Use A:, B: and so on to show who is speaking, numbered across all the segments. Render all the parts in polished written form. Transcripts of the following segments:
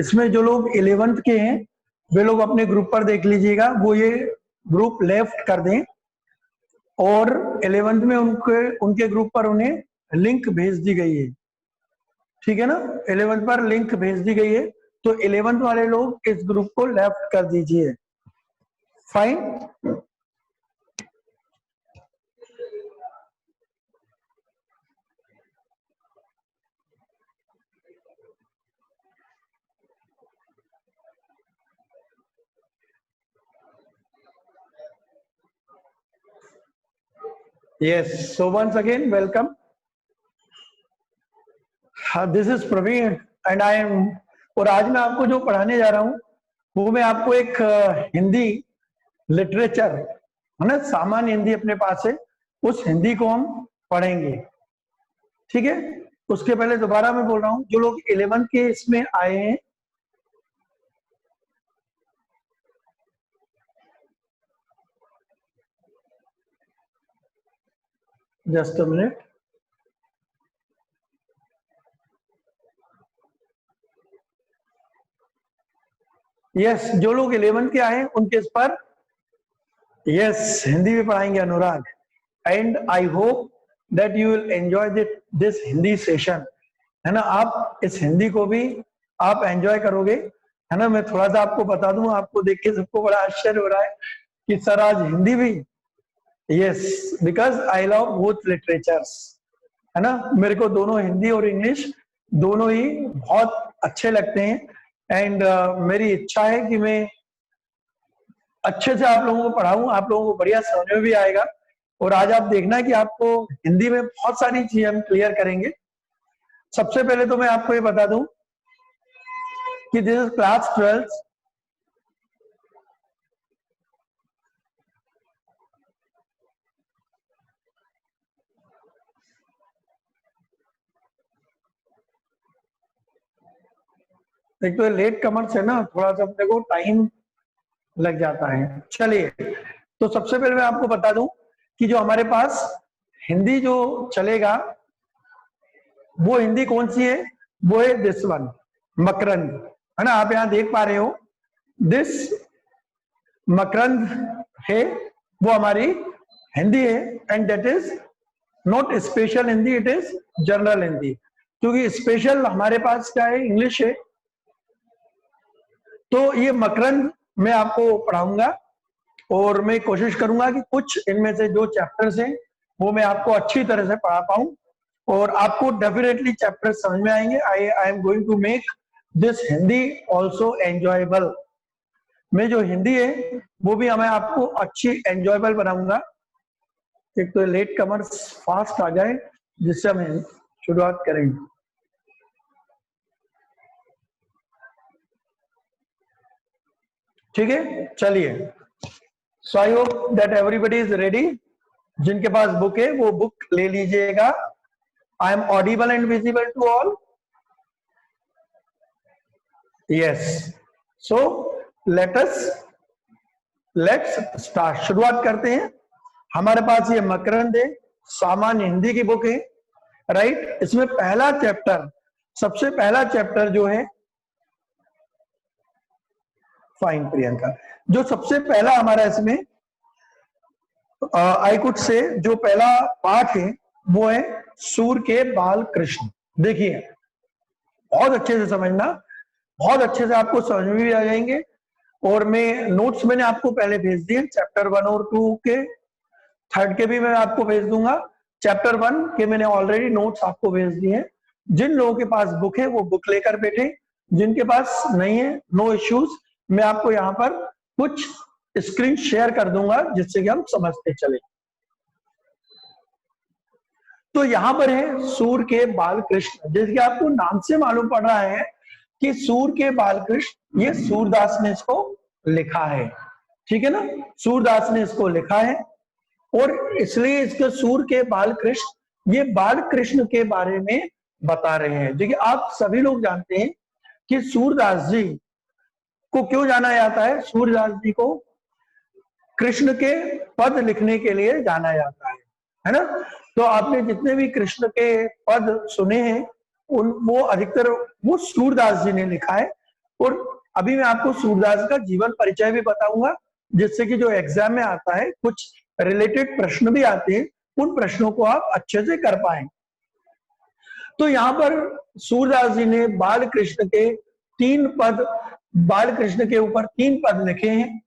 A: इसमें जो लोग 11th के हैं वे लोग अपने ग्रुप पर देख लीजिएगा, वो ये ग्रुप लेफ्ट कर दें और 11th में उनके ग्रुप पर उन्हें लिंक भेज दी गई है, ठीक है ना। 11th पर लिंक भेज दी गई है, तो 11th वाले लोग इस ग्रुप को लेफ्ट कर दीजिए। Fine. Yes, so once again, welcome. This is Praveen and I am, और आज मैं आपको जो पढ़ाने जा रहा हूँ वो मैं आपको एक हिंदी लिटरेचर है ना, सामान्य हिंदी अपने पास है, उस हिंदी को हम पढ़ेंगे, ठीक है। उसके पहले दोबारा मैं बोल रहा हूँ, जो लोग 11th के इसमें आए हैं, जस्ट अ मिनट, यस, जो लोग 11th के आए हैं उनके इस पर यस हिंदी भी पढ़ाएंगे Anurag, and I hope that you will enjoy this Hindi session, है ना। आप इस हिंदी को भी आप एंजॉय करोगे, है ना। मैं थोड़ा सा आपको बता दूं, आपको देख के सबको बड़ा आश्चर्य हो रहा है कि सर आज हिंदी भी, yes, because I love both literatures, है ना। मेरे को दोनों हिंदी और इंग्लिश दोनों ही बहुत अच्छे लगते हैं, एंड मेरी इच्छा है कि मैं अच्छे से आप लोगों को पढ़ाऊं, आप लोगों को बढ़िया समझ में भी आएगा। और आज आप देखना कि आपको हिंदी में बहुत सारी चीजें हम क्लियर करेंगे। सबसे पहले तो मैं आपको ये बता दूं कि दिस इज क्लास 12th, एक तो लेट कमर्स है ना, थोड़ा सा अपने को टाइम लग जाता है। चलिए, तो सबसे पहले मैं आपको बता दूं कि जो हमारे पास हिंदी जो चलेगा वो हिंदी कौन सी है, वो है दिस वन, मकरंद, है ना। आप यहां देख पा रहे हो दिस मकरंद है, वो हमारी हिंदी है, and that is not special Hindi, it is general Hindi, क्योंकि स्पेशल हमारे पास क्या है, इंग्लिश है। तो ये मकरंद मैं आपको पढ़ाऊंगा और मैं कोशिश करूंगा कि कुछ इनमें से जो चैप्टर्स हैं वो मैं आपको अच्छी तरह से पढ़ा पाऊं, और आपको डेफिनेटली चैप्टर समझ में आएंगे। I am going to make this Hindi also enjoyable. मैं जो हिंदी है वो भी हमें आपको अच्छी एंजॉयबल बनाऊंगा। एक तो लेट कमर्स फास्ट आ जाए जिससे हम शुरुआत करेंगे। ठीक है, चलिए। So I hope that everybody is ready. जिनके पास बुक है वो बुक ले लीजिएगा। I am audible and visible to all? Yes, so let's start, शुरुआत करते हैं। हमारे पास ये मकरंद है, सामान्य हिंदी की बुक है, राइट। इसमें पहला चैप्टर, सबसे पहला चैप्टर जो है, फाइन प्रियंका, जो सबसे पहला हमारा इसमें आई कुड से जो पहला पाठ है वो है सूर के बाल कृष्ण। देखिए, बहुत अच्छे से समझना, बहुत अच्छे से आपको समझ में भी आ जाएंगे। और मैं नोट्स मैंने आपको पहले भेज दिए, चैप्टर 1 और 2 के, 3rd के भी मैं आपको भेज दूंगा। चैप्टर 1 के मैंने ऑलरेडी नोट्स आपको भेज दिए हैं। जिन लोगों के पास बुक है वो बुक लेकर बैठे, जिनके पास नहीं है नो इश्यूज, मैं आपको यहाँ पर कुछ स्क्रीन शेयर कर दूंगा जिससे कि हम समझते चले। तो यहाँ पर है सूर के बाल कृष्ण, जैसे कि आपको नाम से मालूम पड़ रहा है कि सूर के बाल कृष्ण, ये सूरदास ने इसको लिखा है, ठीक है ना। सूरदास ने इसको लिखा है और इसलिए इसके सूर के बाल कृष्ण, ये बाल कृष्ण के बारे में बता रहे हैं। देखिए, आप सभी लोग जानते हैं कि सूरदास जी को क्यों जाना जाता है। सूरदास जी को कृष्ण के पद लिखने के लिए जाना जाता है ना। तो आपने जितने भी कृष्ण के पद सुने हैं उन वो अधिकतर वो सूरदास जी ने लिखा है। और अभी मैं आपको सूरदास का जीवन परिचय भी बताऊंगा, जिससे कि जो एग्जाम में आता है कुछ रिलेटेड प्रश्न भी आते हैं, उन प्रश्नों को आप अच्छे से कर पाए। तो यहाँ पर सूरदास जी ने बाल कृष्ण के 3 पद, बाल कृष्ण के ऊपर 3 पद लिखे हैं,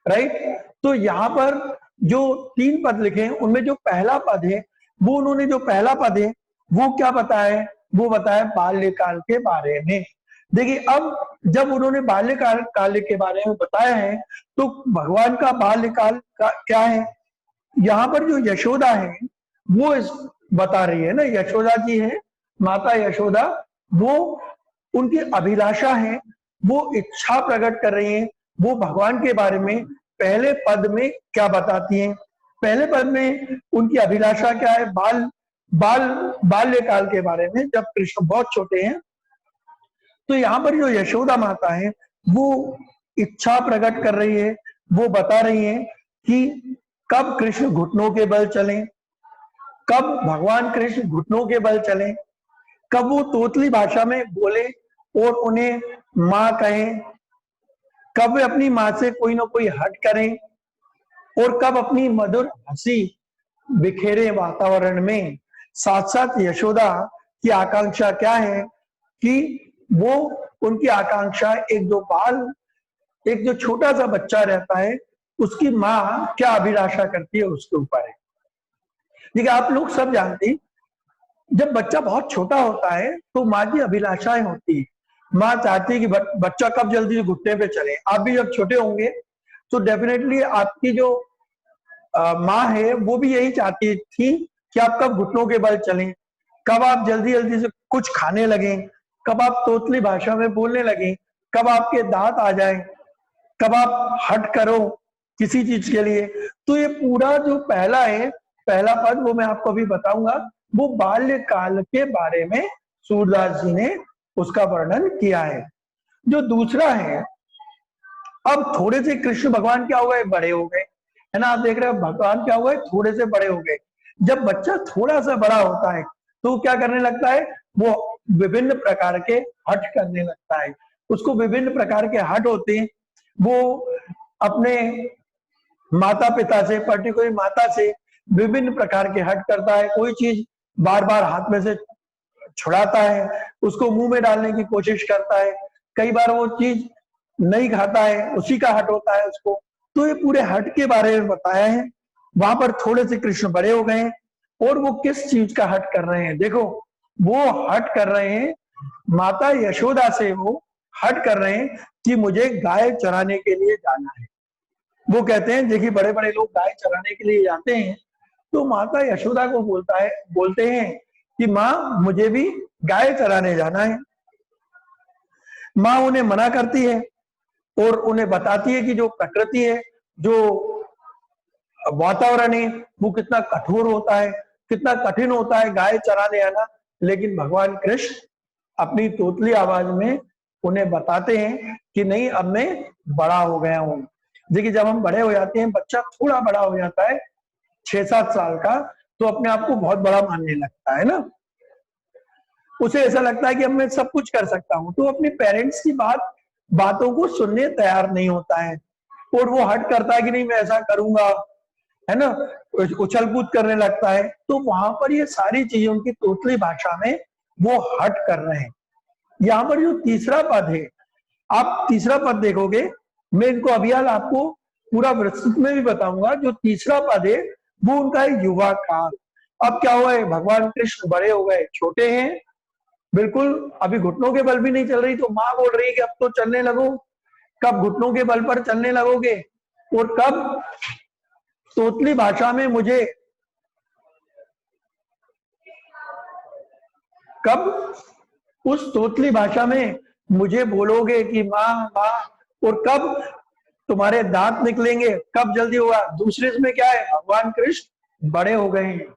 A: राइट। तो यहाँ पर जो 3 पद लिखे हैं उनमें जो पहला पद है, वो उन्होंने जो पहला पद है वो क्या बताया है, वो बताया बाल्यकाल के बारे में। देखिए अब जब उन्होंने बाल्यकाल काल के बारे में बताया है, तो भगवान का बाल्यकाल का क्या है, यहाँ पर जो यशोदा है वो इस बता रही है ना, यशोदा जी है, माता यशोदा, वो उनकी अभिलाषा है, वो इच्छा प्रकट कर रही है, वो भगवान के बारे में पहले पद में क्या बताती हैं। पहले पद में उनकी अभिलाषा क्या है, बाल्यकाल के बारे में, जब कृष्ण बहुत छोटे हैं। तो यहाँ पर जो यशोदा माता है वो इच्छा प्रकट कर रही है, वो बता रही है कि कब कृष्ण घुटनों के बल चलें, कब भगवान कृष्ण घुटनों के बल चलें, कब वो तोतली भाषा में बोले और उन्हें माँ कहें, कब वे अपनी माँ से कोई ना कोई हट करें, और कब अपनी मधुर हंसी बिखेरे वातावरण में। साथ साथ यशोदा की आकांक्षा क्या है कि वो, उनकी आकांक्षा एक जो छोटा सा बच्चा रहता है उसकी माँ क्या अभिलाषा करती है उसके ऊपर है। देखिए आप लोग सब जानते हैं, जब बच्चा बहुत छोटा होता है तो माँ की अभिलाषाएं होती है, माँ चाहती है कि बच्चा कब जल्दी से घुटने पे चले। आप भी जब छोटे होंगे तो डेफिनेटली आपकी जो माँ है वो भी यही चाहती थी कि आप कब घुटनों के बल चलें, कब आप जल्दी जल्दी से कुछ खाने लगें, कब आप तोतली भाषा में बोलने लगें, कब आपके दांत आ जाए, कब आप हट करो किसी चीज के लिए। तो ये पूरा जो पहला है, पहला पद, वो मैं आपको अभी बताऊंगा, वो बाल्यकाल के बारे में सूरदास जी ने उसका वर्णन किया है। जो दूसरा है, अब थोड़े से कृष्ण भगवान क्या हो गए, बड़े हो गए, है ना। आप देख रहे हो भगवान क्या हुआ है, थोड़े से बड़े हो गए। जब बच्चा थोड़ा सा बड़ा होता है तो क्या करने लगता है, वो विभिन्न प्रकार के हट करने लगता है, उसको विभिन्न प्रकार के हट होते हैं। वो अपने माता पिता से, पर्टिकुलर माता से विभिन्न प्रकार के हट करता है, कोई चीज बार बार हाथ में से छुड़ाता है, उसको मुंह में डालने की कोशिश करता है, कई बार वो चीज नहीं खाता है, उसी का हट होता है उसको। तो ये पूरे हट के बारे में बताया है। वहां पर थोड़े से कृष्ण बड़े हो गए और वो किस चीज का हट कर रहे हैं, देखो वो हट कर रहे हैं माता यशोदा से, वो हट कर रहे हैं कि मुझे गाय चराने के लिए जाना है। वो कहते हैं, देखिए बड़े बड़े लोग गाय चराने के लिए जाते हैं, तो माता यशोदा को बोलते हैं कि माँ मुझे भी गाय चराने जाना है। माँ उन्हें मना करती है और उन्हें बताती है कि जो प्रकृति है, जो वातावरण है, वो कितना कठोर होता है, कितना कठिन होता है गाय चराने आना। लेकिन भगवान कृष्ण अपनी तोतली आवाज में उन्हें बताते हैं कि नहीं, अब मैं बड़ा हो गया हूं। देखिए जब हम बड़े हो जाते हैं, बच्चा थोड़ा बड़ा हो जाता है 6-7 साल का, तो अपने आप को बहुत बड़ा मानने लगता है ना, उसे ऐसा लगता है कि अब मैं सब कुछ कर सकता हूं, तो अपने पेरेंट्स की बातों को सुनने तैयार नहीं होता है, और वो हट करता है कि नहीं मैं ऐसा करूंगा, है ना, उछल कूद करने लगता है। तो वहां पर ये सारी चीजें उनकी तोतली भाषा में वो हट कर रहे हैं। यहाँ पर जो तीसरा पद है, आप तीसरा पद देखोगे, मैं इनको अभी आपको पूरा विस्तृत में भी बताऊंगा। जो तीसरा पद है वो उनका है युवा काल। अब क्या हुआ है, भगवान कृष्ण बड़े हो गए, छोटे हैं बिल्कुल, अभी घुटनों के बल भी नहीं चल रही, तो माँ बोल रही है कि अब तो चलने लगो। कब घुटनों के बल पर चलने लगोगे, और कब तोतली भाषा में मुझे, कब उस तोतली भाषा में मुझे बोलोगे कि माँ माँ, और कब तुम्हारे दांत निकलेंगे, कब जल्दी होगा। दूसरे इसमें क्या है, भगवान कृष्ण बड़े हो गए हैं,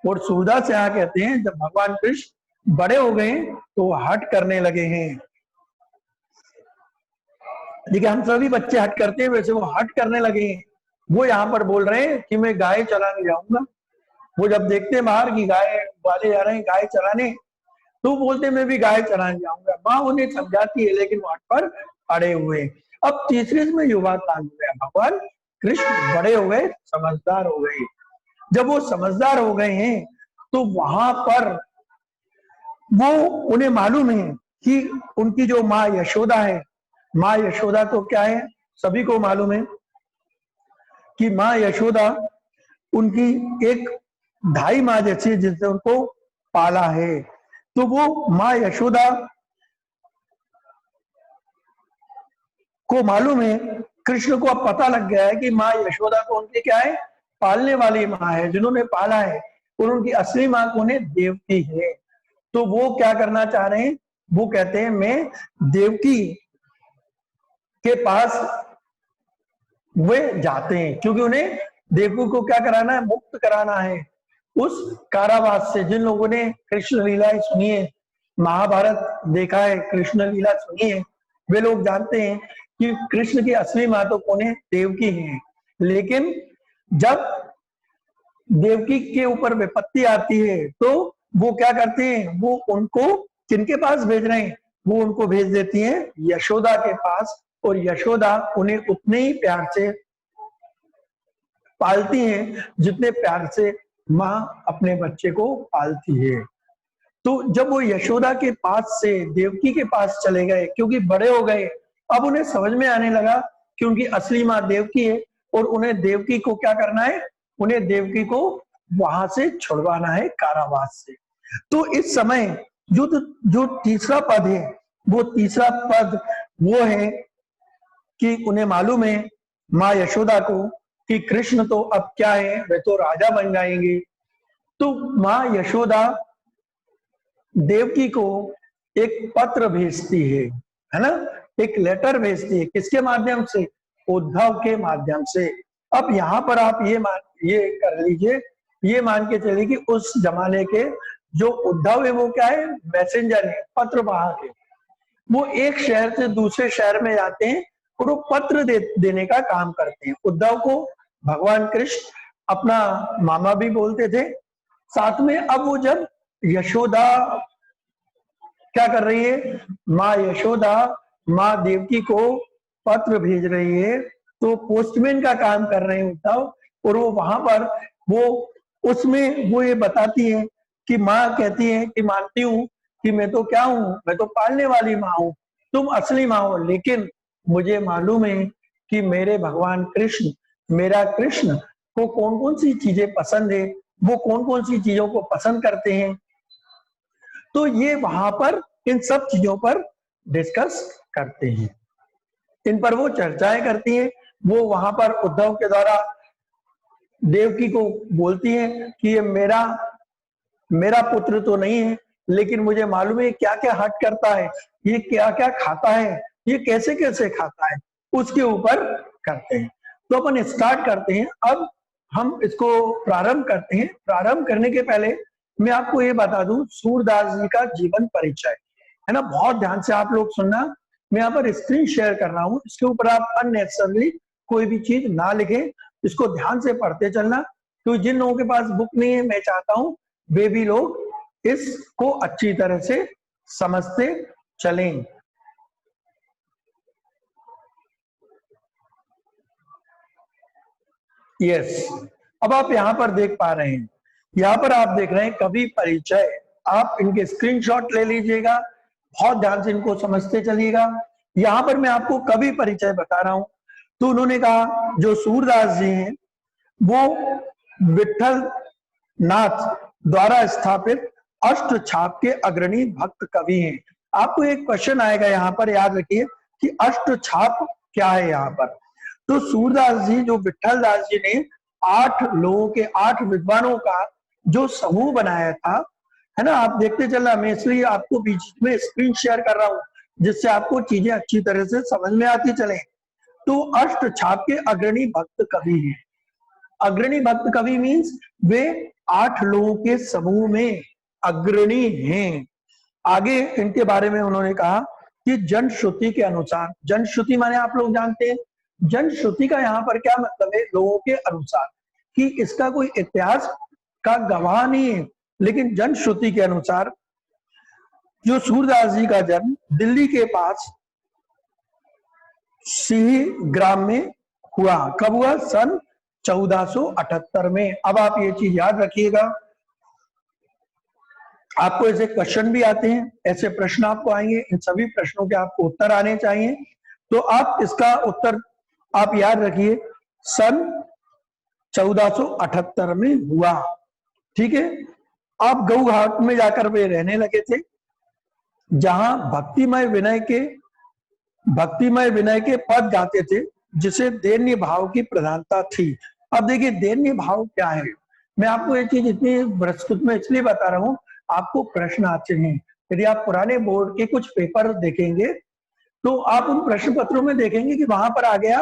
A: और सूरदास से यहाँ कहते हैं जब भगवान कृष्ण बड़े हो गए तो हट करने लगे हैं। देखिए हम सभी बच्चे हट करते हैं, वैसे वो हट करने लगे हैं। वो यहाँ पर बोल रहे हैं कि मैं गाय चराने जाऊंगा। वो जब देखते हैं बाहर की गाय वाले जा रहे हैं गाय चराने, तो बोलते मैं भी गाय चराने जाऊंगा। माँ उन्हें समझाती है लेकिन वहां पर अड़े हुए। अब तीसरे में युवा काल हो गया, भगवान कृष्ण बड़े हो गए, समझदार हो गए। जब वो समझदार हो गए हैं तो वहां पर वो उन्हें मालूम है कि उनकी जो माँ यशोदा है, माँ यशोदा तो क्या है, सभी को मालूम है कि माँ यशोदा उनकी एक ढाई माँ जैसी है जिसने उनको पाला है। तो वो माँ यशोदा को मालूम है, कृष्ण को अब पता लग गया है कि माँ यशोदा तो उनकी क्या है, पालने वाली माँ है, जिन्होंने पाला है, और उनकी असली माँ कौन है, देवकी है। तो वो क्या करना चाह रहे हैं, वो कहते हैं मैं देवकी के पास वे जाते हैं, क्योंकि उन्हें देवकी को क्या कराना है, मुक्त कराना है उस कारावास से। जिन लोगों ने कृष्ण लीलाएं सुनी है, महाभारत देखा है, कृष्ण लीला सुनी है, वे लोग जानते हैं कि कृष्ण की असली माँ तो कौन है, देवकी है। लेकिन जब देवकी के ऊपर विपत्ति आती है तो वो क्या करते हैं, वो उनको किनके पास भेज रहे हैं, वो उनको भेज देती हैं यशोदा के पास, और यशोदा उन्हें उतने ही प्यार से पालती हैं जितने प्यार से माँ अपने बच्चे को पालती है। तो जब वो यशोदा के पास से देवकी के पास चले गए, क्योंकि बड़े हो गए, अब उन्हें समझ में आने लगा कि उनकी असली माँ देवकी है, और उन्हें देवकी को क्या करना है, उन्हें देवकी को वहां से छुड़वाना है, कारावास से। तो इस समय जो जो तीसरा पद है, वो तीसरा पद वो है कि उन्हें मालूम है माँ यशोदा को कि कृष्ण तो अब क्या है, वे तो राजा बन जाएंगे। तो माँ यशोदा देवकी को एक पत्र भेजती है ना, एक लेटर भेजती है, किसके माध्यम से, उद्धव के माध्यम से। अब यहाँ पर आप ये कर लीजिए, ये मान के चलिए कि उस जमाने के जो उद्धव है वो क्या है, मैसेंजर है, पत्र वाहक है। वो एक शहर से दूसरे शहर में जाते हैं और वो पत्र देने का काम करते हैं। उद्धव को भगवान कृष्ण अपना मामा भी बोलते थे। साथ में अब वो जब यशोदा क्या कर रही है, माँ यशोदा माँ देवकी को पत्र भेज रही है, तो पोस्टमैन का काम कर रहे हैं उद्धव, और वो वहां पर वो उसमें वो ये बताती है कि माँ कहती है कि मानती हूँ कि मैं तो क्या हूँ, मैं तो पालने वाली माँ हूँ, तुम असली माँ हो, लेकिन मुझे मालूम है कि मेरे भगवान कृष्ण, मेरा कृष्ण को कौन कौन सी चीजें पसंद है, वो कौन कौन सी चीजों को पसंद करते हैं। तो ये वहां पर इन सब चीजों पर डिस्कस करते हैं, इन पर वो चर्चाएं करती हैं। वो वहां पर उद्धव के द्वारा देवकी को बोलती हैं कि ये मेरा मेरा पुत्र तो नहीं है, लेकिन मुझे मालूम है क्या क्या हट करता है, ये क्या क्या खाता है, ये कैसे कैसे खाता है, उसके ऊपर करते हैं। तो अपन स्टार्ट करते हैं। अब हम इसको प्रारंभ करते हैं। प्रारंभ करने के पहले मैं आपको ये बता दूं, सूरदास जी का जीवन परिचय है ना, बहुत ध्यान से आप लोग सुनना। मैं यहाँ पर स्क्रीन शेयर कर रहा हूँ, इसके ऊपर आप अननेसेसरली कोई भी चीज ना लिखें, इसको ध्यान से पढ़ते चलना। तो जिन लोगों के पास बुक नहीं है, मैं चाहता हूं वे भी लोग इसको अच्छी तरह से समझते चलें। यस, अब आप यहां पर देख पा रहे हैं, यहां पर आप देख रहे हैं कवि परिचय। आप इनके स्क्रीनशॉट ले लीजिएगा, बहुत ध्यान से इनको समझते चलिएगा। यहां पर मैं आपको कवि परिचय बता रहा हूं। तो उन्होंने कहा जो सूरदास जी हैं वो विठल नाथ द्वारा स्थापित अष्ट छाप के अग्रणी भक्त कवि हैं। आपको एक क्वेश्चन आएगा यहाँ पर, याद रखिए कि अष्ट छाप क्या है यहाँ पर। तो सूरदास जी, जो विठल दास जी ने 8 लोगों के, 8 विद्वानों का जो समूह बनाया था, है ना, आप देखते चलना, मैं इसलिए आपको बीच में स्क्रीन शेयर कर रहा हूं जिससे आपको चीजें अच्छी तरह से समझ में आती चले। तो अष्ट छाप के अग्रणी भक्त कवि हैं। अग्रणी भक्त कवि मीन्स वे 8 लोगों के समूह में अग्रणी हैं। आगे इनके बारे में उन्होंने कहा कि जनश्रुति के अनुसार, जनश्रुति माने आप लोग जानते हैं, जनश्रुति का यहाँ पर क्या मतलब है, लोगों के अनुसार, कि इसका कोई इतिहास का गवाह नहीं है, लेकिन जनश्रुति के अनुसार जो सूरदास जी का जन्म दिल्ली के पास सिंह ग्राम में हुआ। कब हुआ? सन 1478 में। अब आप ये चीज याद रखिएगा, आपको ऐसे क्वेश्चन भी आते हैं, ऐसे प्रश्न आपको आएंगे, इन सभी प्रश्नों के आपको उत्तर आने चाहिए। तो आप इसका उत्तर आप याद रखिए, सन 1478 में हुआ। ठीक है। आप गऊ घाट में जाकर वे रहने लगे थे, जहां भक्तिमय विनय के पद गाते थे, जिसे दैन्य भाव की प्रधानता थी। अब देखिए दैन्य भाव क्या है, मैं आपको ये चीज इतनी विस्तृत में इसलिए बता रहा हूं, आपको प्रश्न आते हैं। यदि आप पुराने बोर्ड के कुछ पेपर देखेंगे तो आप उन प्रश्न पत्रों में देखेंगे कि वहां पर आ गया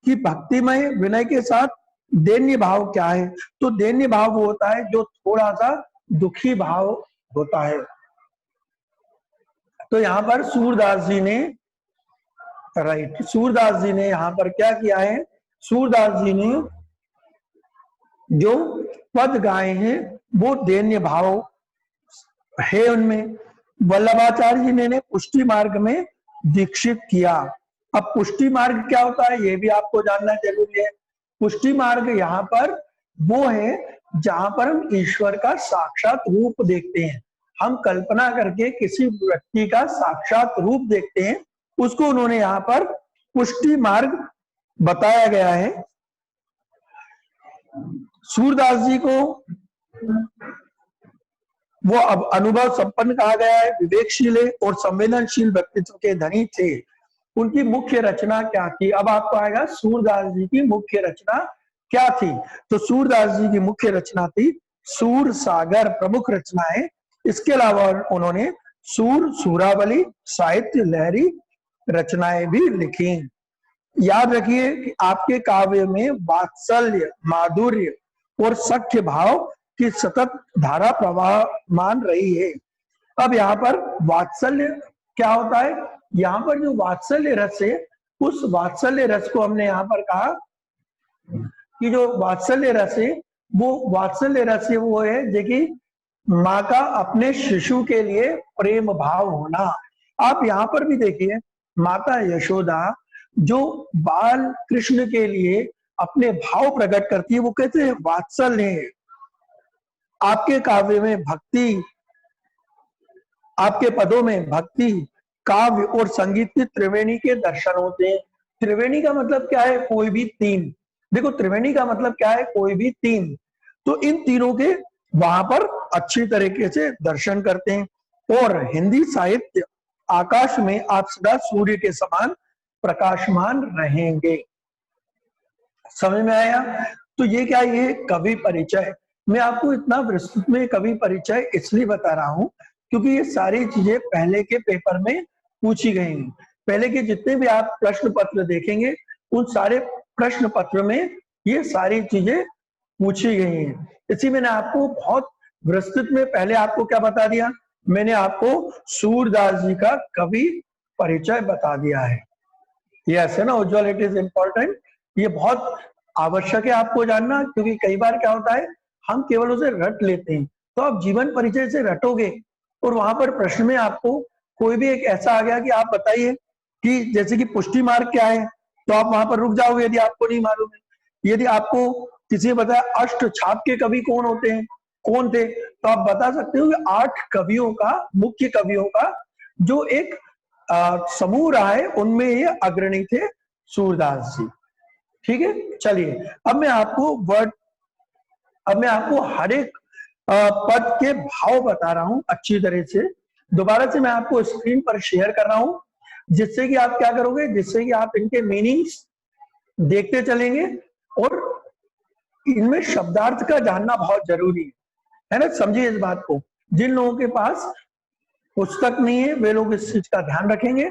A: कि भक्तिमय विनय के साथ दैन्य भाव क्या है। तो दैन्य भाव वो होता है जो थोड़ा सा दुखी भाव होता है। तो यहाँ पर सूरदास जी ने सूरदास जी ने यहाँ पर क्या किया है, सूरदास जी ने जो पद गाए हैं वो दैन्य भाव है उनमें। वल्लभाचार्य जी ने पुष्टि मार्ग में दीक्षित किया। अब पुष्टि मार्ग क्या होता है ये भी आपको जानना जरूरी है। पुष्टि मार्ग यहाँ पर वो है जहां पर हम ईश्वर का साक्षात रूप देखते हैं। हम कल्पना करके किसी व्यक्ति का साक्षात रूप देखते हैं, उसको उन्होंने यहाँ पर पुष्टि मार्ग बताया गया है। सूरदास जी को वो अब अनुभव संपन्न कहा गया है, विवेकशील और संवेदनशील व्यक्तित्व के धनी थे। उनकी मुख्य रचना क्या थी? अब आपको आएगा सूरदास जी की मुख्य रचना क्या थी। तो सूरदास जी की मुख्य रचना थी सूर सागर, प्रमुख रचनाएं। इसके अलावा उन्होंने सूर, सूरावली, साहित्य लहरी रचनाएं भी लिखी। याद रखिए कि आपके काव्य में वात्सल्य, माधुर्य और सख्य भाव की सतत धारा प्रवाहमान रही है। अब यहाँ पर वात्सल्य क्या होता है? यहाँ पर जो वात्सल्य रस है, उस वात्सल्य रस को हमने यहाँ पर कहा कि जो वात्सल्य रस है वो वात्सल्य रस है वो है देखिए माँ का अपने शिशु के लिए प्रेम भाव होना। आप यहाँ पर भी देखिए माता यशोदा जो बाल कृष्ण के लिए अपने भाव प्रकट करती है वो कहते हैं वात्सल्य है। आपके काव्य में भक्ति, आपके पदों में भक्ति, काव्य और संगीत की त्रिवेणी के दर्शन होते हैं। त्रिवेणी का मतलब क्या है? कोई भी तीन। देखो त्रिवेणी का मतलब क्या है? कोई भी तीन। तो इन तीनों के वहां पर अच्छी तरीके से दर्शन करते हैं। और हिंदी साहित्य आकाश में आप सदा सूर्य के समान प्रकाशमान रहेंगे। समझ में आया? तो ये क्या, ये कवि परिचय। मैं आपको इतना विस्तृत में कवि परिचय इसलिए बता रहा हूं क्योंकि ये सारी चीजें पहले के पेपर में पूछी गई हैं। पहले के जितने भी आप प्रश्न पत्र देखेंगे उन सारे प्रश्न पत्र में ये सारी चीजें पूछी गई हैं। इसी मैंने आपको बहुत विस्तृत में पहले आपको क्या बता दिया, मैंने आपको सूरदास जी का कवि परिचय बता दिया है। यस है ना उज्जवल, इट इज इम्पोर्टेंट। ये बहुत आवश्यक है आपको जानना, क्योंकि कई बार क्या होता है हम केवल उसे रट लेते हैं। तो आप जीवन परिचय से रटोगे और वहां पर प्रश्न में आपको कोई भी एक ऐसा आ गया कि आप बताइए कि जैसे कि पुष्टि मार्ग क्या है, तो आप वहां पर रुक जाओगे यदि आपको नहीं मालूम है। यदि आपको किसी ने बताया अष्ट छाप के कवि कौन होते हैं, कौन थे, तो आप बता सकते हो कि 8 कवियों का, मुख्य कवियों का जो एक समूह रहा है उनमें ये अग्रणी थे सूरदास जी। ठीक है, चलिए अब मैं आपको हर एक पद के भाव बता रहा हूं अच्छी तरह से। दोबारा से मैं आपको स्क्रीन पर शेयर कर रहा हूं, जिससे कि आप क्या करोगे, जिससे कि आप इनके मीनिंग्स देखते चलेंगे और इनमें शब्दार्थ का जानना बहुत जरूरी है ना। समझिए इस बात को। जिन लोगों के पास पुस्तक नहीं है वे लोग इस चीज का ध्यान रखेंगे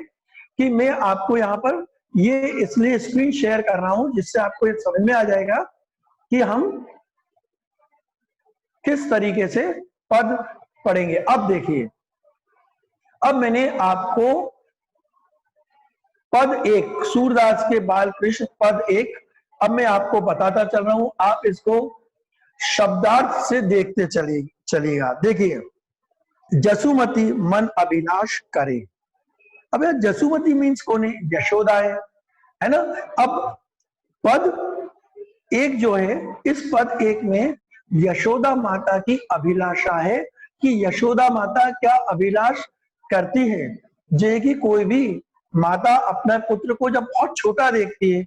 A: कि मैं आपको यहाँ पर ये इसलिए स्क्रीन शेयर कर रहा हूं जिससे आपको ये समझ में आ जाएगा कि हम किस तरीके से पद पढ़ेंगे। अब देखिए, अब मैंने आपको पद 1 सूरदास के बाल कृष्ण पद 1 अब मैं आपको बताता चल रहा हूं, आप इसको शब्दार्थ से देखते चलिएगा। देखिए जसुमती मन अभिलाष करे। अब यार जसुमती मीन्स कौन है? यशोदा है ना। अब पद एक जो है, इस पद एक में यशोदा माता की अभिलाषा है कि यशोदा माता क्या अभिलाष करती है, जे कि कोई भी माता अपने पुत्र को जब बहुत छोटा देखती है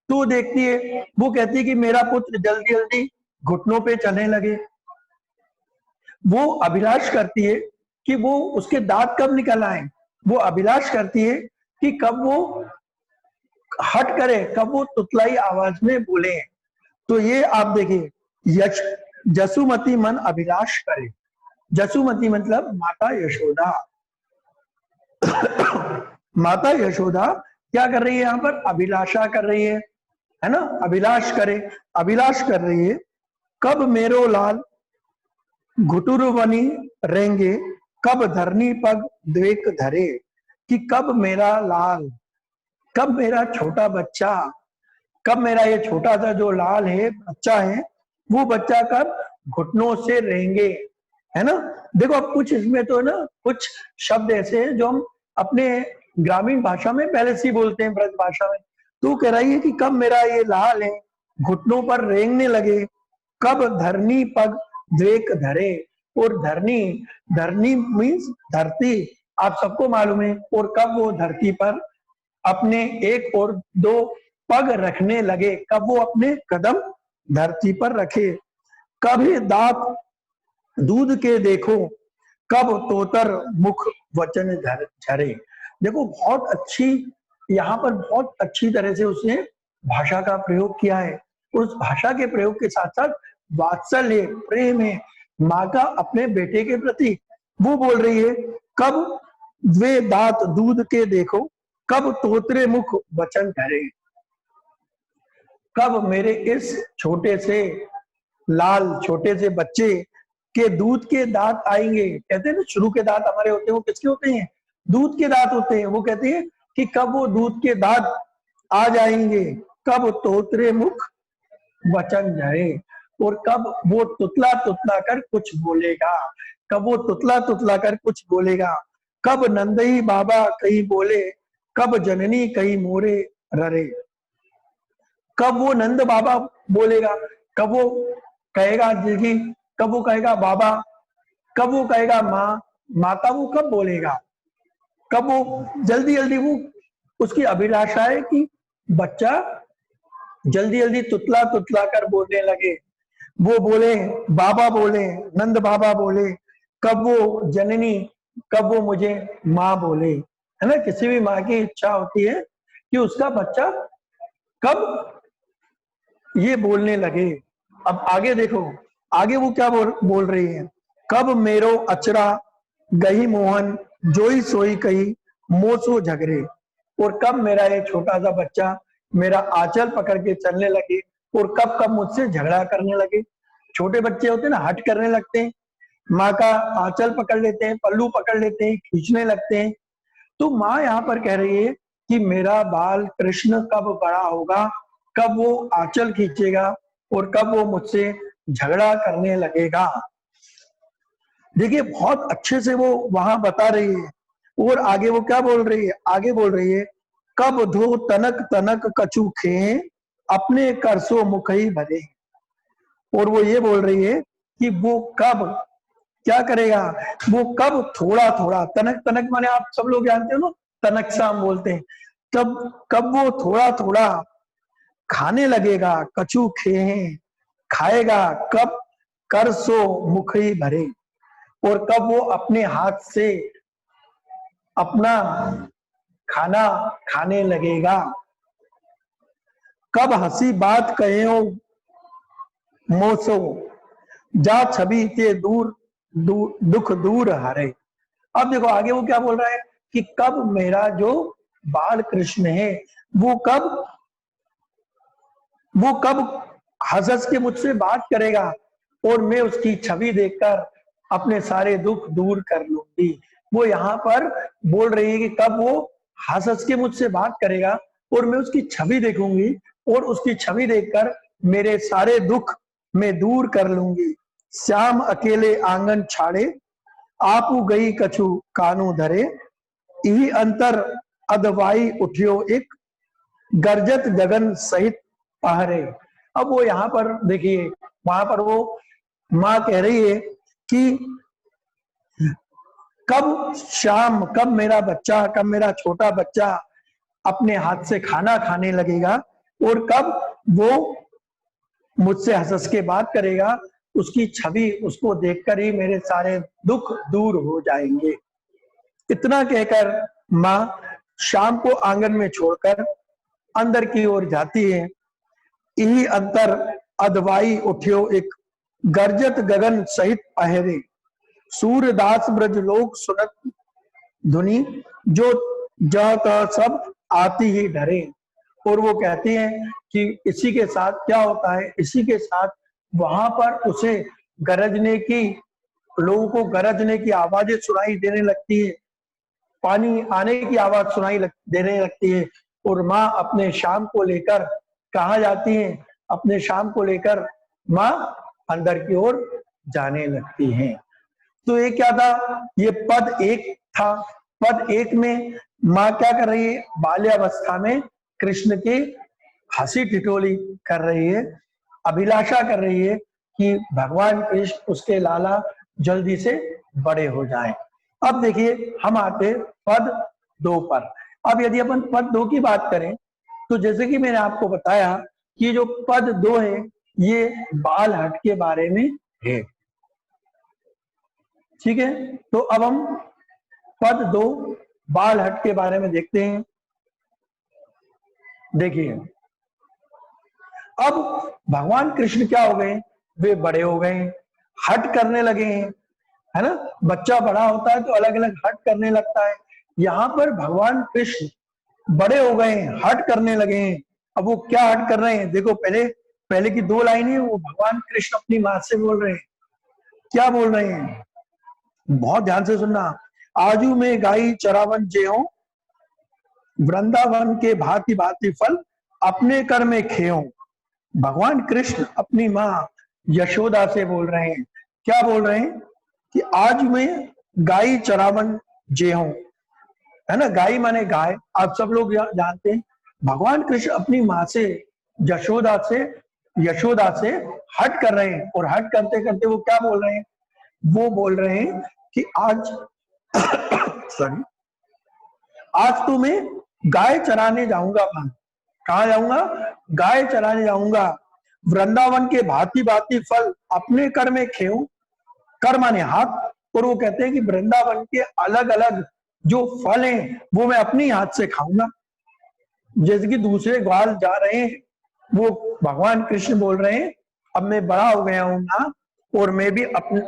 A: तो देखती है, वो कहती है कि मेरा पुत्र जल्दी जल्दी घुटनों पे चलने लगे। वो अभिलाष करती है कि वो उसके दांत कब निकल आए, वो अभिलाष करती है कि कब वो हट करे, कब वो तुतलाई आवाज में बोले। तो ये आप देखिए, यश जसुमती मन अभिलाष करे। जसुमती मतलब माता यशोदा। माता यशोदा क्या कर रही है यहाँ पर? अभिलाषा कर रही है ना। अभिलाष करे, अभिलाष कर रही है, कब मेरो लाल घुटुर बनी रेंगे, कब धरनी पग द्वेक धरे। कि कब मेरा लाल, कब मेरा छोटा बच्चा, कब मेरा ये छोटा सा जो लाल है बच्चा है, वो बच्चा कब घुटनों से रहेंगे, है ना। देखो अब कुछ इसमें तो ना कुछ शब्द ऐसे हैं जो हम अपने ग्रामीण भाषा में पहले से ही बोलते हैं, ब्रज भाषा में। तो कह रही है कि कब मेरा ये लाल है घुटनों पर रेंगने लगे, कब धरनी पग द्वेक धरे। और धरनी, धरनी मीन्स धरती, आप सबको मालूम है। और कब वो धरती पर अपने एक और दो पग रखने लगे, कब वो अपने कदम धरती पर रखे। कभी दांत दूध के देखो, कब तोतर मुख वचन झरे। देखो बहुत अच्छी, यहाँ पर बहुत अच्छी तरह से उसने भाषा का प्रयोग किया है। उस भाषा के प्रयोग के साथ साथ वात्सल्य, प्रेम है माँ का अपने बेटे के प्रति। वो बोल रही है, कब वे दांत दूध के देखो, कब तोतरे मुख वचन धरे। कब मेरे इस छोटे से लाल छोटे से बच्चे के दूध के दांत आएंगे। कहते हैं ना शुरू के दांत हमारे होते हैं, वो किसके होते हैं? दूध के दांत होते हैं। वो कहते हैं कि कब वो दूध के दांत आ जाएंगे, कब तोतरे मुख वचन झरे। और कब वो तुतला तुतला कर कुछ बोलेगा, कब वो तुतला तुतला कर कुछ बोलेगा। कब नंदई बाबा कहीं बोले, कब जननी कहीं मोरे ररे। कब वो नंद बाबा बोलेगा, कब वो कहेगा जी, कब वो कहेगा बाबा, कब वो कहेगा माँ, माता वो कब बोलेगा, कब वो जल्दी जल्दी वो उसकी अभिलाषा है कि बच्चा जल्दी जल्दी तुतला तुतला कर बोलने लगे। वो बोले बाबा बोले, नंद बाबा बोले, कब वो जननी, कब वो मुझे माँ बोले, है ना। किसी भी माँ की इच्छा होती है कि उसका बच्चा कब ये बोलने लगे। अब आगे देखो, आगे वो क्या बोल रही है, कब मेरो अचरा गही मोहन, जोई सोई कही मोसो झगरे। और कब मेरा ये छोटा सा बच्चा मेरा आंचल पकड़ के चलने लगे, और कब कब मुझसे झगड़ा करने लगे। छोटे बच्चे होते हैं ना, हट करने लगते हैं, माँ का आंचल पकड़ लेते हैं, पल्लू पकड़ लेते हैं, खींचने लगते हैं। तो माँ यहाँ पर कह रही है कि मेरा बाल कृष्ण कब बड़ा होगा, कब वो आंचल खींचेगा, और कब वो मुझसे झगड़ा करने लगेगा। देखिए बहुत अच्छे से वो वहां बता रही है। और आगे वो क्या बोल रही है? आगे बोल रही है, कब धो तनक तनक कछु खे, अपने करसो मुखई भरे। और वो ये बोल रही है कि वो कब क्या करेगा, वो कब थोड़ा थोड़ा, तनक तनक माने आप सब लोग जानते हो ना, तनक शाम बोलते हैं। तब कब वो थोड़ा थोड़ा खाने लगेगा, कछु खे खाएगा, कब कर सो मुखई भरे। और कब वो अपने हाथ से अपना खाना खाने लगेगा। कब हंसी बात कहे मोसो, जा छवि के दूर दुख दूर हरे। अब देखो आगे वो क्या बोल रहा है कि कब मेरा जो बाल कृष्ण है वो कब हंस हंस के मुझसे बात करेगा, और मैं उसकी छवि देखकर अपने सारे दुख दूर कर लूंगी। वो यहाँ पर बोल रही है कि कब वो हंस हंस के मुझसे बात करेगा और मैं उसकी छवि देखूंगी, और उसकी छवि देखकर मेरे सारे दुख मैं दूर कर लूंगी। श्याम अकेले आंगन छाड़े, आपू गई कछु कानू धरे, यही अंतर अदवाई उठियो एक, गर्जत गगन सहित पहरे। अब वो यहाँ पर देखिए, वहां पर वो माँ कह रही है कि कब शाम, कब मेरा बच्चा, कब मेरा छोटा बच्चा अपने हाथ से खाना खाने लगेगा, और कब वो मुझसे हंस हंस के बात करेगा, उसकी छवि, उसको देखकर ही मेरे सारे दुख दूर हो जाएंगे। इतना कहकर माँ शाम को आंगन में छोड़कर अंदर की ओर जाती है। यही अंतर अदवाई उठ्यो एक, गर्जत गगन सहित पहरे, सूर्यदास ब्रज लोक सुनत धुनी, जो जह तह सब आती ही डरे। और वो कहती हैं कि इसी के साथ क्या होता है, इसी के साथ वहां पर उसे गरजने की, लोगों को गरजने की आवाजें सुनाई देने लगती है, पानी आने की आवाज देने लगती है। और माँ अपने शाम को लेकर कहाँ जाती है, अपने शाम को लेकर माँ अंदर की ओर जाने लगती हैं। तो ये क्या था, ये पद एक था। पद एक में माँ क्या कर रही है, बाल्यावस्था में कृष्ण की हंसी ठिठोली कर रही है, अभिलाषा कर रही है कि भगवान कृष्ण, उसके लाला जल्दी से बड़े हो जाएं। अब देखिए हम आते पद 2 पर। अब यदि अपन पद 2 की बात करें, तो जैसे कि मैंने आपको बताया कि जो पद 2 है ये बाल हट के बारे में है, ठीक है। तो अब हम पद 2 बाल हट के बारे में देखते हैं। देखिए अब भगवान कृष्ण क्या हो गए, वे बड़े हो गए, हट करने लगे हैं, है ना। बच्चा बड़ा होता है तो अलग अलग हट करने लगता है। यहाँ पर भगवान कृष्ण बड़े हो गए हैं, हट करने लगे हैं। अब वो क्या हट कर रहे हैं, देखो पहले पहले की 2 लाइनें वो भगवान कृष्ण अपनी माँ से बोल रहे हैं। क्या बोल रहे हैं, बहुत ध्यान से सुनना। आजू में गाई चरावन जेहो, वृंदावन के भांति भांति फल अपने कर में खेओ। भगवान कृष्ण अपनी माँ यशोदा से बोल रहे हैं, क्या बोल रहे हैं कि आज में गाय चरावन जेहो, है ना। गाय माने गाय, आप सब लोग जानते हैं। भगवान कृष्ण अपनी माँ से यशोदा से हट कर रहे हैं, और हट करते करते वो क्या बोल रहे हैं, वो बोल रहे हैं कि आज सॉरी, आज तो मैं गाय चराने जाऊंगा। मैं कहा जाऊंगा, गाय चराने जाऊंगा। वृंदावन के भांति भांति फल अपने कर में खेऊं, कर माने हाथ। और वो कहते हैं कि वृंदावन के अलग अलग जो फल हैं वो मैं अपने हाथ से खाऊंगा। जैसे कि दूसरे ग्वाल जा रहे हैं, वो भगवान कृष्ण बोल रहे हैं अब मैं बड़ा हो गया हूं ना, और मैं भी अपने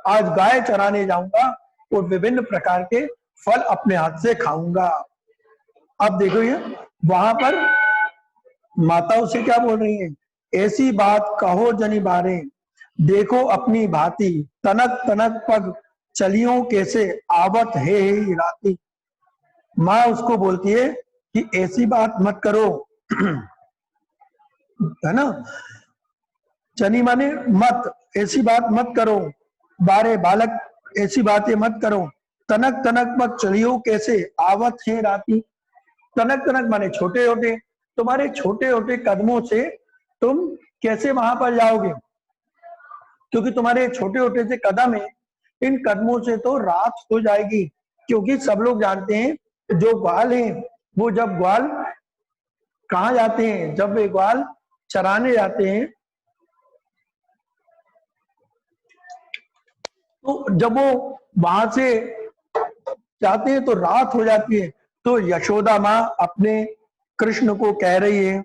A: आज गाय चराने जाऊंगा और विभिन्न प्रकार के फल अपने हाथ से खाऊंगा। अब देखो ये वहां पर माताओं से क्या बोल रही है, ऐसी बात कहो जनी बारे, देखो अपनी भांति तनक तनक पग चलियो कैसे आवत है राती। माँ उसको बोलती है कि ऐसी बात मत करो, है ना। चनी माने मत, ऐसी बात मत करो, बारे बालक ऐसी बातें मत करो। तनक तनक पग चलियो कैसे आवत है राती। तनक तनक माने छोटे छोटे, तुम्हारे छोटे छोटे कदमों से तुम कैसे वहां पर जाओगे, क्योंकि तुम्हारे छोटे छोटे से कदम है, इन कदमों से तो रात हो जाएगी। क्योंकि सब लोग जानते हैं जो ग्वाल हैं, वो जब ग्वाल कहाँ जाते हैं, जब वे ग्वाल चराने जाते हैं, तो जब वो वहां से जाते हैं तो रात हो जाती है। तो यशोदा माँ अपने कृष्ण को कह रही है,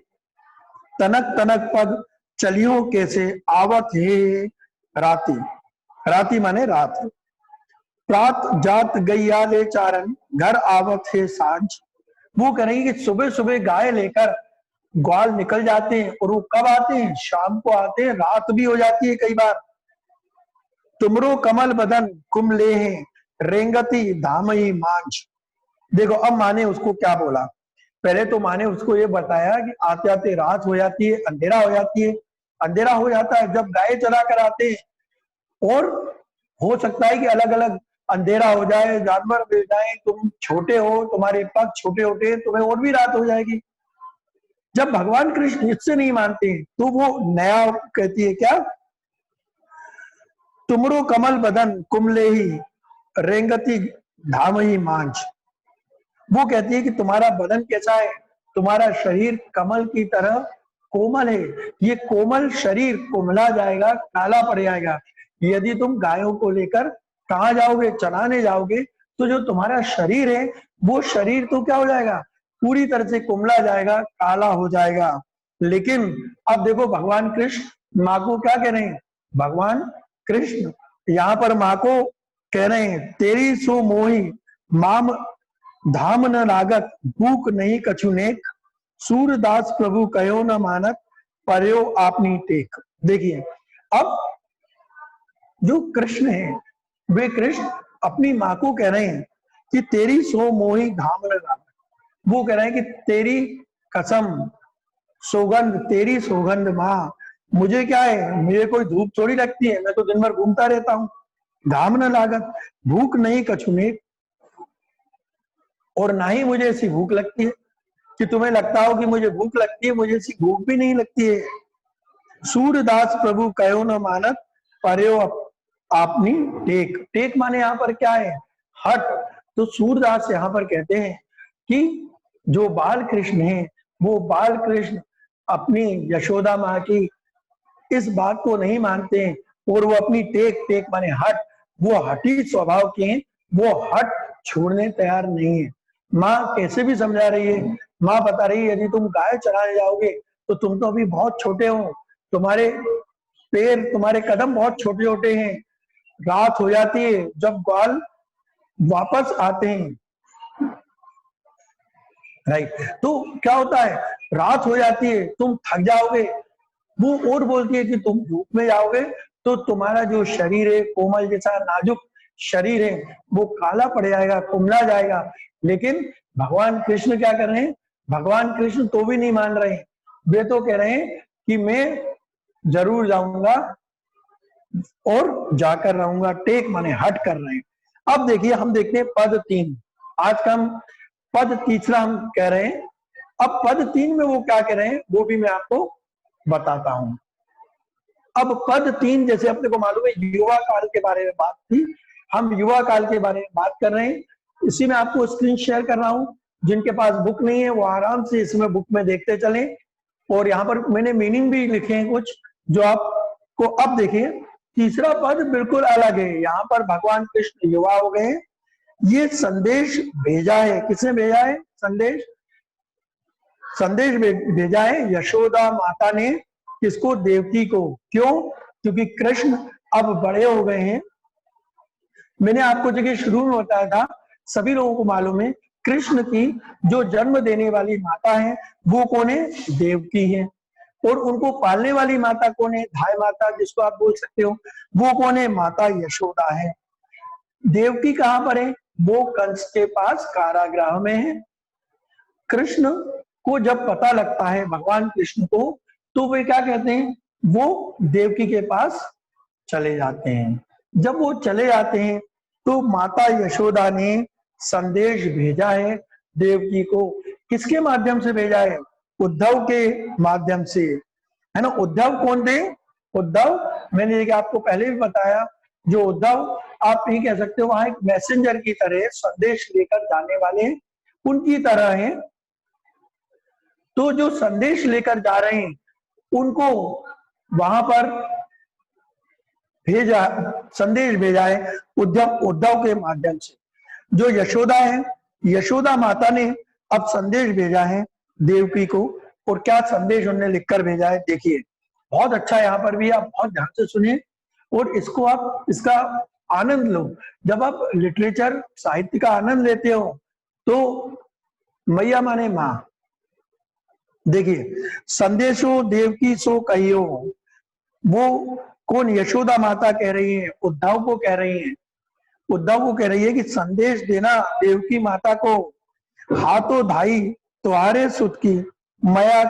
A: तनक तनक पग चलियो कैसे आवत है राती। राती माने रात। प्रात जात गैया ले चारण, घर आवत है सांझ। वो कहेंगे कि सुबह सुबह गाय लेकर ग्वाल निकल जाते हैं, और वो कब आते हैं, शाम को आते हैं, रात भी हो जाती है कई बार। तुमरो कमल बदन कुमले हैं, रेंगती धामई मांझ। देखो अब माने उसको क्या बोला, पहले तो माने उसको ये बताया कि आते आते रात हो जाती है, अंधेरा हो जाती है। अंधेरा हो जाता है जब गाय चला कर आते हैं, और हो सकता है कि अलग अलग अंधेरा हो जाए, जानवर मिल जाए, तुम छोटे हो, तुम्हारे पग छोटे होते हैं, तुम्हें और भी रात हो जाएगी। जब भगवान कृष्ण इससे नहीं मानते तो वो नया कहती है क्या, तुमरो कमल बदन कुमले ही रेंगती धाम ही मांझ। वो कहती है कि तुम्हारा बदन कैसा है, तुम्हारा शरीर कमल की तरह कोमल है, ये कोमल शरीर कुमला जाएगा, काला पड़ जाएगा। यदि तुम गायों को लेकर कहा जाओगे, चराने जाओगे, तो जो तुम्हारा शरीर है वो शरीर तो क्या हो जाएगा, पूरी तरह से कुमला जाएगा, काला हो जाएगा। लेकिन अब देखो भगवान कृष्ण माँ को क्या कह रहे हैं, भगवान कृष्ण यहाँ पर माँ को कह रहे हैं, तेरी सो मोही माम धाम न लागत भूख नहीं कछुनेक, सूरदास प्रभु कहो न मानत पर्यो आपनी टेक। देखिए अब जो कृष्ण है वे कृष्ण अपनी माँ को कह रहे हैं कि तेरी सो मोही धाम न लागत, वो कह रहे हैं कि तेरी कसम, सौगंध, तेरी सौगंध माँ, मुझे क्या है, मुझे कोई धूप थोड़ी लगती है, मैं तो दिन भर घूमता रहता हूँ। धाम न लागत भूख नहीं कछुनेक, और ना ही मुझे ऐसी भूख लगती है कि तुम्हें लगता हो कि मुझे भूख लगती है, मुझे ऐसी भूख भी नहीं लगती है। सूरदास प्रभु कहो न मानत पर्यो आपनी टेक। टेक माने यहाँ पर क्या है, हट। तो सूरदास यहाँ पर कहते हैं कि जो बाल कृष्ण है वो बाल कृष्ण अपनी यशोदा माँ की इस बात को नहीं मानते हैं, और वो अपनी टेक, टेक माने हट, वो हठी स्वभाव के हैं, वो हट छोड़ने तैयार नहीं है। माँ कैसे भी समझा रही है, माँ बता रही है यदि तुम गाय चराने जाओगे तो तुम तो अभी बहुत छोटे हो, तुम्हारे पैर, तुम्हारे कदम बहुत छोटे छोटे हैं, रात हो जाती है, जब ग्वाल वापस आते हैं, राइट, तो क्या होता है, रात हो जाती है, तुम थक जाओगे। वो और बोलती है कि तुम धूप में जाओगे तो तुम्हारा जो शरीर है, कोमल जैसा नाजुक शरीर है, वो काला पड़ जाएगा, कुमला जाएगा। लेकिन भगवान कृष्ण क्या कर रहे हैं, भगवान कृष्ण तो भी नहीं मान रहे हैं, वे तो कह रहे हैं कि मैं जरूर जाऊंगा और जाकर रहूंगा, टेक माने हट कर रहे हैं। अब देखिए हम देखते हैं पद 3, आज का हम पद तीसरा हम कह रहे हैं। अब पद 3 में वो क्या कह रहे हैं वो भी मैं आपको बताता हूं। अब पद 3 जैसे अपने को मालूम है युवा काल के बारे में बात थी, हम युवा काल के बारे में बात कर रहे हैं। इसी में आपको स्क्रीन शेयर कर रहा हूं, जिनके पास बुक नहीं है वो आराम से इसमें बुक में देखते चलें। और यहाँ पर मैंने मीनिंग भी लिखे हैं कुछ जो आपको, अब देखिए तीसरा पद बिल्कुल अलग है, यहाँ पर भगवान कृष्ण युवा हो गए, ये संदेश भेजा है, किसने भेजा है संदेश, संदेश भेजा है यशोदा माता ने, किसको, देवकी को। क्यों, क्योंकि कृष्ण अब बड़े हो गए हैं। मैंने आपको जगह शुरू में बताया था, सभी लोगों को मालूम है कृष्ण की जो जन्म देने वाली माता है वो कौन है, देवकी है, और उनको पालने वाली माता कौन है, धाय माता जिसको आप बोल सकते हो, वो कौन है, माता यशोदा है। देवकी कहां पर है, वो कंस के पास कारागृह में है। कृष्ण को जब पता लगता है भगवान कृष्ण को, तो वे क्या कहते हैं, वो देवकी के पास चले जाते हैं। जब वो चले जाते हैं तो माता यशोदा ने संदेश भेजा है देवकी को, किसके माध्यम से भेजा है, उद्धव के माध्यम से, है ना। उद्धव कौन थे, उद्धव मैंने आपको पहले भी बताया, जो उद्धव आप नहीं कह सकते, वहां एक मैसेंजर की तरह संदेश लेकर जाने वाले उनकी तरह हैं। तो जो संदेश लेकर जा रहे हैं उनको वहां पर भेजा, संदेश भेजा है उद्धव के माध्यम से। जो यशोदा है, यशोदा माता ने अब संदेश भेजा है देवकी को, और क्या संदेश उन्होंने लिखकर भेजा है देखिए, बहुत अच्छा, यहाँ पर भी आप बहुत ध्यान से सुनिए और इसको आप इसका आनंद लो। जब आप लिटरेचर साहित्य का आनंद लेते हो तो मैया माने माँ, देखिए, संदेशो देवकी सो कहियो, वो कौन, यशोदा माता कह रही है, उद्धव को कह रही है, उद्धव को कह रही है कि संदेश देना देवकी माता को, हाथों धाई तुम्हारे सुत की मया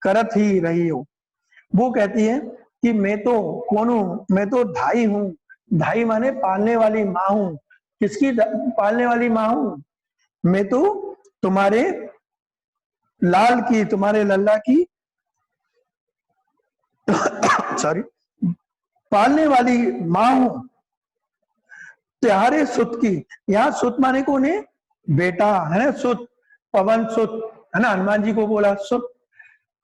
A: करत ही रही हो। वो कहती है कि मैं तो कौन हूं, मैं तो धाई हूं, धाई माने पालने वाली माँ हूं, किसकी पालने वाली माँ हूं? मैं तो तुम्हारे लाल की, तुम्हारे लल्ला की सॉरी पालने वाली माँ हूं, तुम्हारे सुत की। यहाँ सुत माने कौन है? बेटा है ना, सुत, पवन सुत, है ना, हनुमान जी को बोला सुत।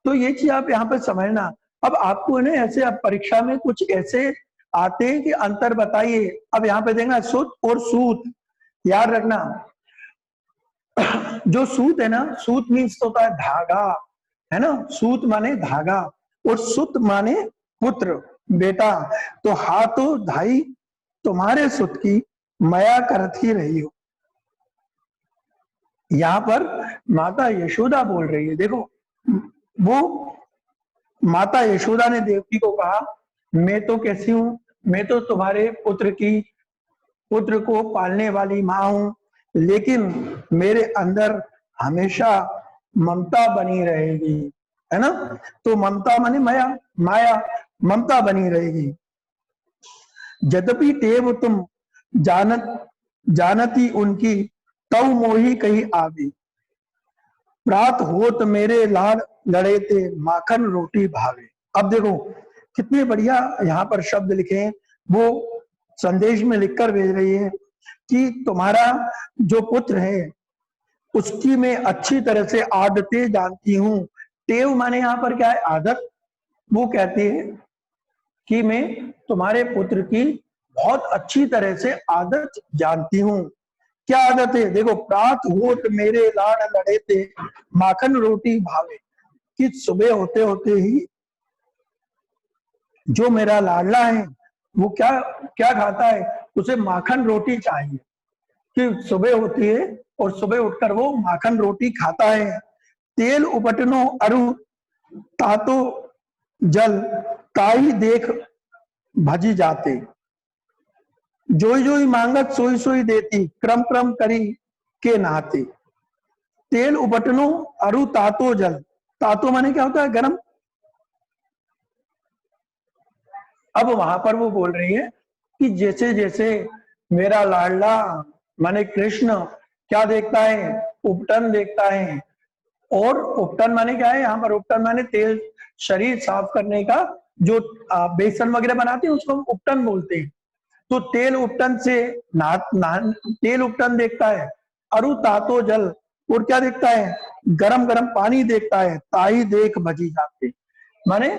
A: तो ये चीज आप यहाँ पे समझना। अब आपको ना ऐसे, अब परीक्षा में कुछ ऐसे आते हैं कि अंतर बताइए। अब यहाँ पे देखना सुत और सूत, याद रखना। जो सूत है ना, सूत मीन्स होता है धागा, है ना, सूत माने धागा, और सुत माने पुत्र, बेटा। तो हाथों धाई तुम्हारे सुत की माया करती रही हो। यहाँ पर माता यशोदा बोल रही है। देखो, वो माता यशोदा ने देवकी को कहा, मैं तो कैसी हूं? मैं तो तुम्हारे पुत्र को पालने वाली माँ हूं, लेकिन मेरे अंदर हमेशा ममता बनी रहेगी, है ना। तो ममता माने माया, माया ममता बनी रहेगी। यद्यपि टेव तुम जानती उनकी, तव मोही कही आवी। प्रात होत मेरे लाड़ लड़े थे, माखन रोटी भावे। अब देखो कितने बढ़िया यहाँ पर शब्द लिखे हैं। वो संदेश में लिखकर भेज रही है कि तुम्हारा जो पुत्र है उसकी मैं अच्छी तरह से आदतें जानती हूँ। टेव माने यहाँ पर क्या है? आदत। वो कहती है कि मैं तुम्हारे पुत्र की बहुत अच्छी तरह से आदत जानती हूँ। क्या आदत है? देखो, प्रात होत मेरे लाड़ लड़े थे, माखन रोटी भावे। कि सुबह होते होते ही जो मेरा लाडला है वो क्या क्या खाता है? उसे माखन रोटी चाहिए। कि सुबह होती है और सुबह उठकर वो माखन रोटी खाता है। तेल उपटनो अरु तातो जल, ताई देख भजी जाते। जोई जोई मांगत सोई सोई देती, क्रम क्रम करी के नहाते। तेल उपटनो अरु तातो जल, तातो माने क्या होता है? गर्म। अब वहां पर वो बोल रही है कि जैसे जैसे मेरा लाडला माने कृष्ण क्या देखता है? उपटन देखता है। और उपटन माने क्या है? यहाँ पर उपटन माने तेल, शरीर साफ करने का जो बेसन वगैरह बनाते हैं उसको हम उपटन बोलते हैं। तो तेल उपटन से तेल उपटन देखता है। अरु तातो जल, और क्या देखता है? गरम गरम पानी देखता है। ताई देख भजी जाते, माने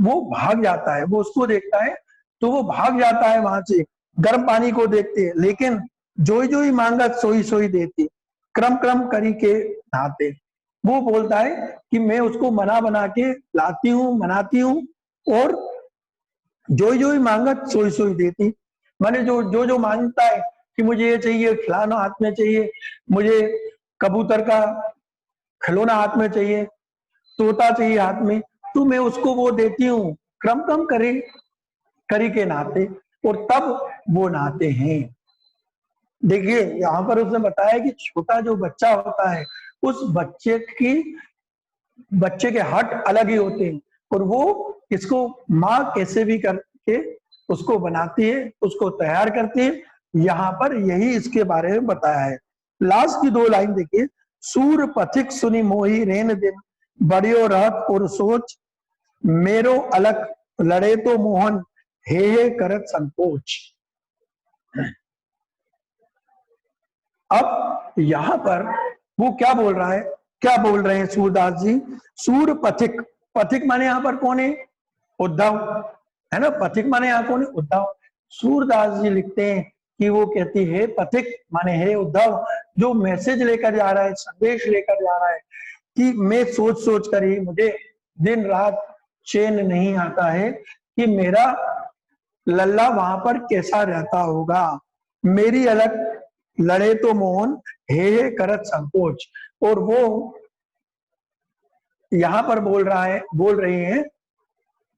A: वो भाग जाता है, वो उसको देखता है तो वो भाग जाता है वहां से, गर्म पानी को देखते हैं। लेकिन जोई जोई मांगत सोई सोई देती, क्रम क्रम करी के नहाते। वो बोलता है कि मैं उसको मना बना के लाती हूँ, मनाती हूँ, और जोई जोई मांगत सोई सोई देती। माने जो जो जो मांगता है कि मुझे ये चाहिए, खिलाना हाथ में चाहिए, मुझे कबूतर का खिलौना हाथ में चाहिए, तोता चाहिए हाथ में, तो मैं उसको वो देती हूँ, क्रम क्रम करी के नहाते। और तब वो नहाते हैं। देखिए यहाँ पर उसने बताया कि छोटा जो बच्चा होता है उस बच्चे के हट अलग ही होते हैं, और वो इसको माँ कैसे भी करके उसको बनाती है, उसको तैयार करती है। यहाँ पर यही इसके बारे में बताया है। लास्ट की 2 लाइन देखिए, सूर पथिक सुनी मोही रेन दिन, बड़ियो रहत और सोच, मेरो अलग लड़े तो मोहन, हे करत संकोच। अब यहां पर वो क्या बोल रहा है, क्या बोल रहे हैं सूरदास जी? सूर पथिक, पथिक माने यहां पर कौन है? उद्धव, है ना। पथिक माने यहाँ कौन है? उद्धव। सूरदास जी लिखते हैं कि वो कहती है पथिक माने है उद्धव, जो मैसेज लेकर जा रहा है, संदेश लेकर जा रहा है कि मैं सोच सोच कर ही मुझे दिन रात चैन नहीं आता है कि मेरा लल्ला वहां पर कैसा रहता होगा। मेरी अलग लड़े तो मोहन, हे करत संकोच। और वो यहां पर बोल रही है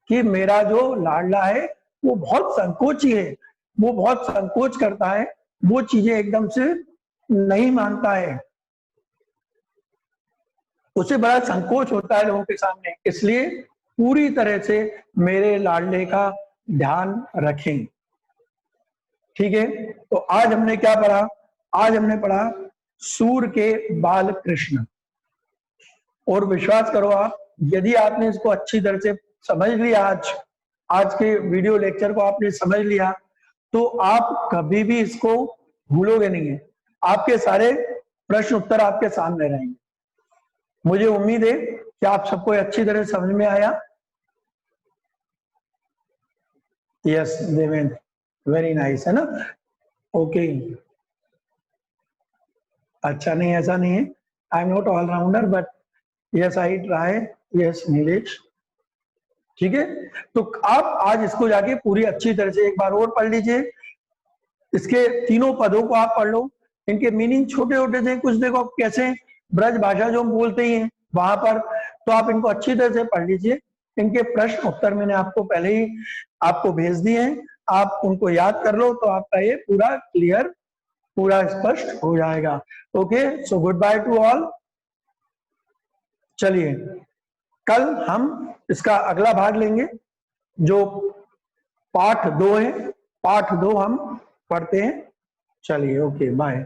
A: कि मेरा जो लाडला है वो बहुत संकोची है, वो बहुत संकोच करता है, वो चीजें एकदम से नहीं मानता है, उसे बड़ा संकोच होता है लोगों के सामने। इसलिए पूरी तरह से मेरे लाडले का ध्यान रखें। ठीक है, तो आज हमने क्या पढ़ा? आज हमने पढ़ा सूर्य के बाल कृष्ण। और विश्वास करो आप, यदि आपने इसको अच्छी तरह से समझ लिया, आज के वीडियो लेक्चर को आपने समझ लिया, तो आप कभी भी इसको भूलोगे नहीं है। आपके सारे प्रश्न उत्तर आपके सामने रहेंगे। मुझे उम्मीद है कि आप सबको अच्छी तरह समझ में आया। यस देवेंद्र, वेरी नाइस, है ना? ओके, अच्छा नहीं, ऐसा नहीं है, I am not allrounder but yes I try. Yes Nilesh, ठीक है। तो आप आज इसको जाके पूरी अच्छी तरह से एक बार और पढ़ लीजिए। इसके तीनों पदों को आप पढ़ लो, इनके मीनिंग छोटे छोटे थे कुछ, देखो कैसे ब्रज भाषा जो हम बोलते ही हैं वहां पर, तो आप इनको अच्छी तरह से पढ़ लीजिए। इनके प्रश्न उत्तर मैंने आपको पहले ही आपको भेज दिए हैं, आप उनको याद कर लो तो आपका ये पूरा क्लियर, पूरा स्पष्ट हो जाएगा। Okay, so good by two all. चलिए, कल हम इसका अगला भाग लेंगे, जो पाठ 2 है, पाठ 2 हम पढ़ते हैं। चलिए, ओके बाय।